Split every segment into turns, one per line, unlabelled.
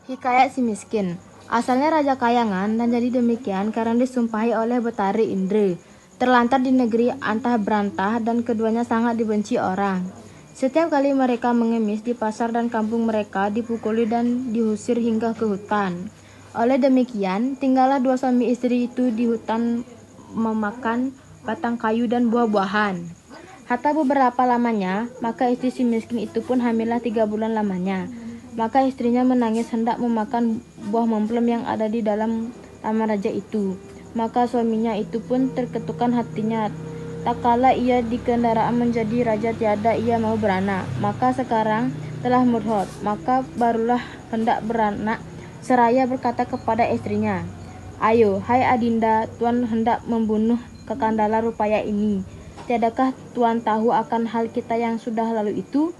Hikayat si miskin. Asalnya Raja Kayangan dan jadi demikian karena disumpahi oleh Betari Indra. Terlantar di negeri antah berantah dan keduanya sangat dibenci orang. Setiap kali mereka mengemis di pasar dan kampung mereka dipukuli dan diusir hingga ke hutan. Oleh demikian, tinggallah dua suami istri itu di hutan memakan batang kayu dan buah-buahan. Hatta beberapa lamanya, maka istri si miskin itu pun hamillah 3 bulan lamanya. Maka istrinya menangis hendak memakan buah memplem yang ada di dalam taman raja itu. Maka suaminya itu pun terketukan hatinya. Tak kala ia di kendaraan menjadi raja tiada ia mau beranak. Maka sekarang telah murhot. Maka barulah hendak beranak. Seraya berkata kepada istrinya, "Ayo, hai Adinda, Tuan hendak membunuh Kakandala Rupaya ini. Tiadakah Tuan tahu akan hal kita yang sudah lalu itu?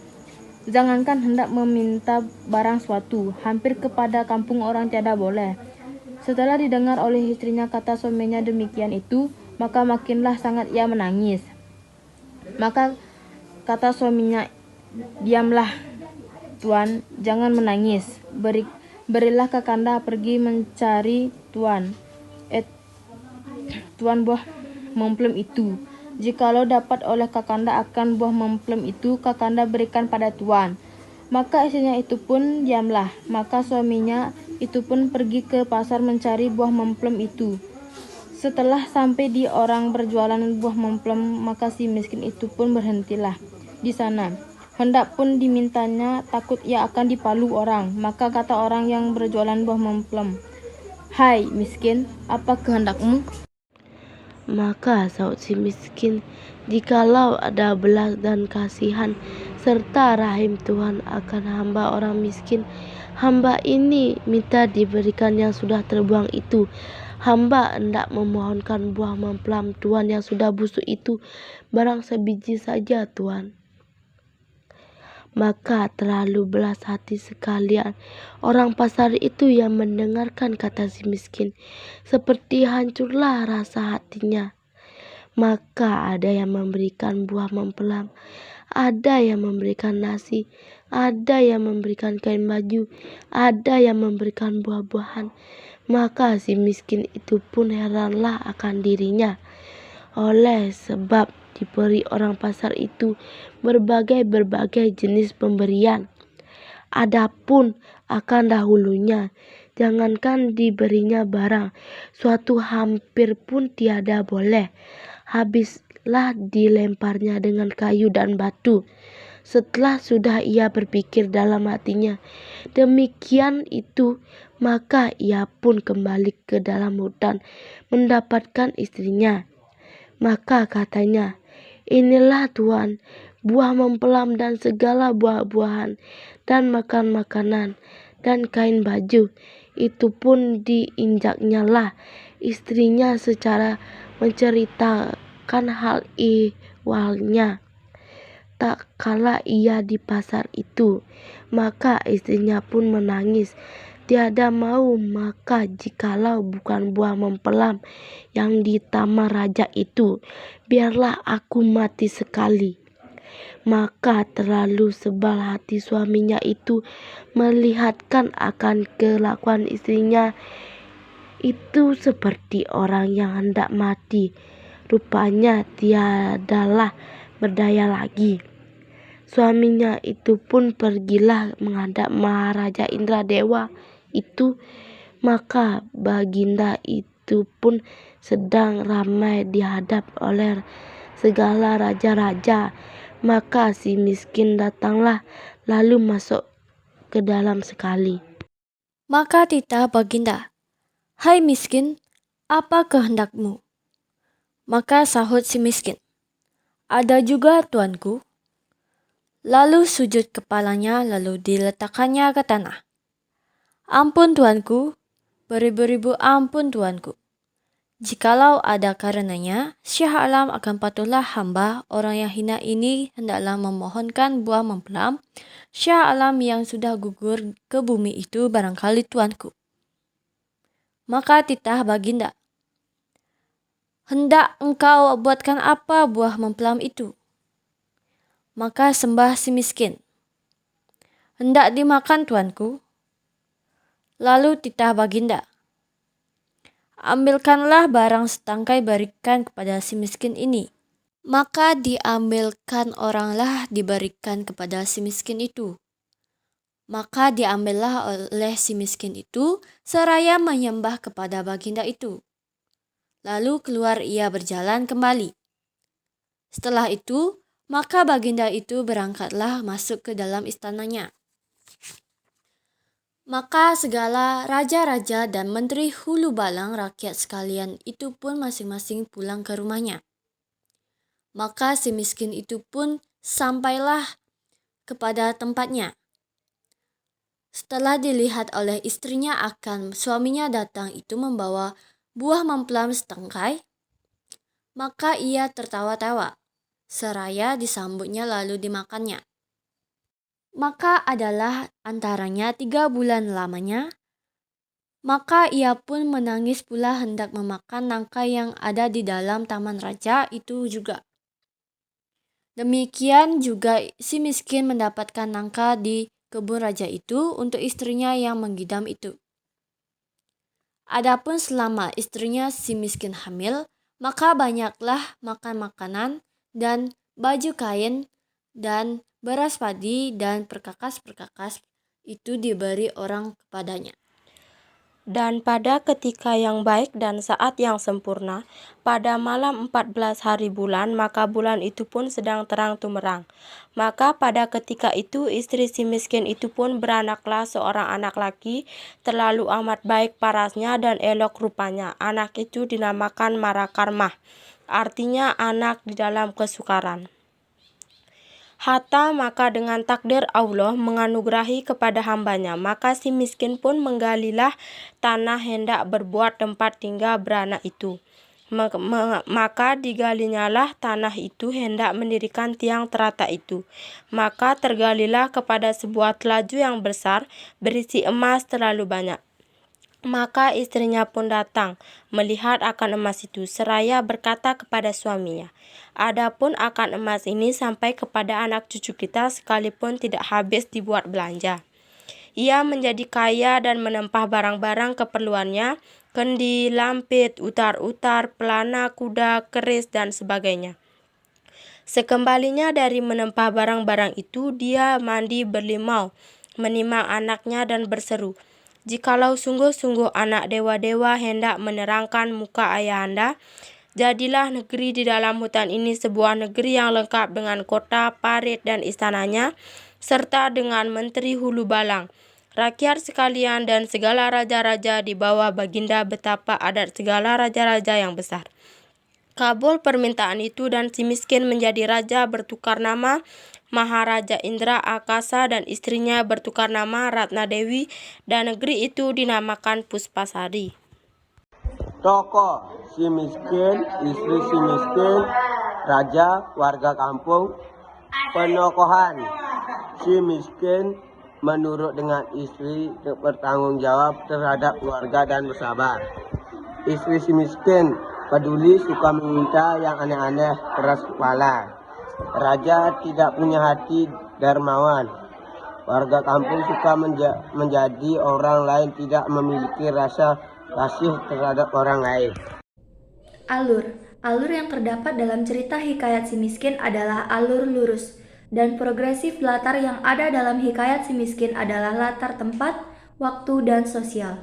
Jangankan hendak meminta barang suatu, hampir kepada kampung orang tiada boleh." Setelah didengar oleh istrinya kata suaminya demikian itu, maka makinlah sangat ia menangis. Maka kata suaminya, "Diamlah, Tuan, jangan menangis. Berilah Kakanda pergi mencari Tuan buah memplem itu. Jikalau dapat oleh Kakanda akan buah memplem itu, Kakanda berikan pada Tuan." Maka istrinya itu pun diamlah. Maka suaminya itu pun pergi ke pasar mencari buah memplem itu. Setelah sampai di orang berjualan buah memplem, maka si miskin itu pun berhentilah di sana. Hendak pun dimintanya, takut ia akan dipalu orang. Maka kata orang yang berjualan buah memplem, "Hai miskin, apa kehendakmu?"
Maka sahut si miskin, "Jikalau ada belas dan kasihan serta rahim Tuhan akan hamba orang miskin, hamba ini minta diberikan yang sudah terbuang itu. Hamba hendak memohonkan buah memplam Tuhan yang sudah busuk itu, barang sebiji saja Tuan." Maka terlalu belas hati sekalian orang pasar itu yang mendengarkan kata si miskin. Seperti hancurlah rasa hatinya. Maka ada yang memberikan buah mempelem, ada yang memberikan nasi, ada yang memberikan kain baju, ada yang memberikan buah-buahan. Maka si miskin itu pun heranlah akan dirinya, oleh sebab diberi orang pasar itu berbagai jenis pemberian. Adapun akan dahulunya, jangankan diberinya barang suatu hampir pun tiada boleh. Habislah dilemparnya dengan kayu dan batu. Setelah sudah ia berpikir dalam hatinya demikian itu, maka ia pun kembali ke dalam hutan mendapatkan istrinya. Maka katanya, "Inilah Tuan, buah mempelam dan segala buah-buahan dan makan-makanan dan kain baju." Itu pun diinjaknya lah istrinya secara menceritakan hal ihwalnya. Tak kala ia di pasar itu, maka istrinya pun menangis. Tiada mau maka jikalau bukan buah mempelam yang di taman raja itu, biarlah aku mati sekali. Maka terlalu sebal hati suaminya itu melihatkan akan kelakuan istrinya itu seperti orang yang hendak mati. Rupanya tiadalah berdaya lagi. Suaminya itu pun pergilah menghadap Maharaja Indradewa itu. Maka Baginda itu pun sedang ramai dihadap oleh segala raja-raja. Maka si miskin datanglah lalu masuk ke dalam sekali.
Maka titah Baginda, "Hai miskin, apa kehendakmu?" Maka sahut si miskin, "Ada juga tuanku." Lalu sujud kepalanya lalu diletakkannya ke tanah. "Ampun tuanku, beribu-ribu ampun tuanku. Jikalau ada karenanya, Syah Alam akan patuhlah hamba orang yang hina ini hendaklah memohonkan buah mempelem Syah Alam yang sudah gugur ke bumi itu barangkali tuanku." Maka titah Baginda, "Hendak engkau buatkan apa buah mempelem itu?" Maka sembah si miskin, "Hendak dimakan tuanku." Lalu titah baginda, ambilkanlah barang setangkai berikan kepada si miskin ini. Maka diambilkan oranglah diberikan kepada si miskin itu. Maka diambillah oleh si miskin itu seraya menyembah kepada baginda itu. Lalu keluar ia berjalan kembali. Setelah itu, maka baginda itu berangkatlah masuk ke dalam istananya. Maka segala raja-raja dan menteri hulu balang rakyat sekalian itu pun masing-masing pulang ke rumahnya. Maka si miskin itu pun sampailah kepada tempatnya. Setelah dilihat oleh istrinya akan suaminya datang itu membawa buah mempelai setangkai, maka ia tertawa-tawa, seraya disambutnya lalu dimakannya. Maka adalah antaranya 3 bulan lamanya, maka ia pun menangis pula hendak memakan nangka yang ada di dalam taman raja itu juga. Demikian juga si miskin mendapatkan nangka di kebun raja itu untuk istrinya yang menggidam itu. Adapun selama istrinya si miskin hamil, maka banyaklah makan makanan dan baju kain dan beras padi dan perkakas-perkakas itu diberi orang kepadanya.
Dan pada ketika yang baik dan saat yang sempurna, pada malam 14 hari bulan, maka bulan itu pun sedang terang tumerang. Maka pada ketika itu istri si miskin itu pun beranaklah seorang anak laki, terlalu amat baik parasnya dan elok rupanya. Anak itu dinamakan Marakarmah, artinya anak di dalam kesukaran. Hatta maka dengan takdir Allah menganugerahi kepada hambanya, maka si miskin pun menggalilah tanah hendak berbuat tempat tinggal beranak itu. Maka digalinyalah tanah itu hendak mendirikan tiang terata itu. Maka tergalilah kepada sebuah telaju yang besar berisi emas terlalu banyak. Maka istrinya pun datang melihat akan emas itu seraya berkata kepada suaminya, "Adapun akan emas ini sampai kepada anak cucu kita sekalipun tidak habis dibuat belanja." Ia menjadi kaya dan menempah barang-barang keperluannya, kendi, lampit, utar-utar, pelana kuda, keris, dan sebagainya. Sekembalinya dari menempah barang-barang itu, dia mandi berlimau, menimang anaknya dan berseru, "Jikalau sungguh-sungguh anak dewa-dewa hendak menerangkan muka ayahanda, jadilah negeri di dalam hutan ini sebuah negeri yang lengkap dengan kota, parit, dan istananya, serta dengan menteri hulu balang, rakyat sekalian dan segala raja-raja di bawah baginda betapa adat segala raja-raja yang besar." Kabul permintaan itu dan si miskin menjadi raja bertukar nama Maharaja Indra Akasa dan istrinya bertukar nama Ratna Dewi dan negeri itu dinamakan Puspasari.
Tokoh si miskin, istri si miskin, raja, warga kampung. Penokohan si miskin menurut dengan istri bertanggung jawab terhadap keluarga dan bersabar. Istri si miskin peduli, suka meminta yang aneh-aneh, keras kepala. Raja tidak punya hati dermawan. Warga kampung suka menjadi orang lain, tidak memiliki rasa kasih terhadap orang lain.
Alur yang terdapat dalam cerita hikayat si miskin adalah alur lurus dan progresif. Latar yang ada dalam hikayat si miskin adalah latar tempat, waktu, dan sosial.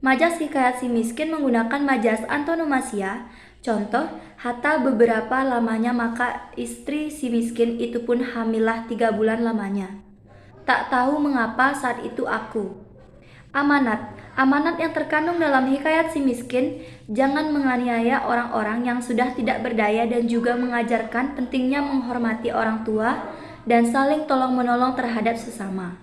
Majas hikayat si miskin menggunakan majas antonomasia. Contoh, hatta beberapa lamanya maka istri si miskin itu pun hamillah 3 bulan lamanya. Tak tahu mengapa saat itu aku. Amanat yang terkandung dalam hikayat si miskin, jangan menganiaya orang-orang yang sudah tidak berdaya dan juga mengajarkan pentingnya menghormati orang tua dan saling tolong-menolong terhadap sesama.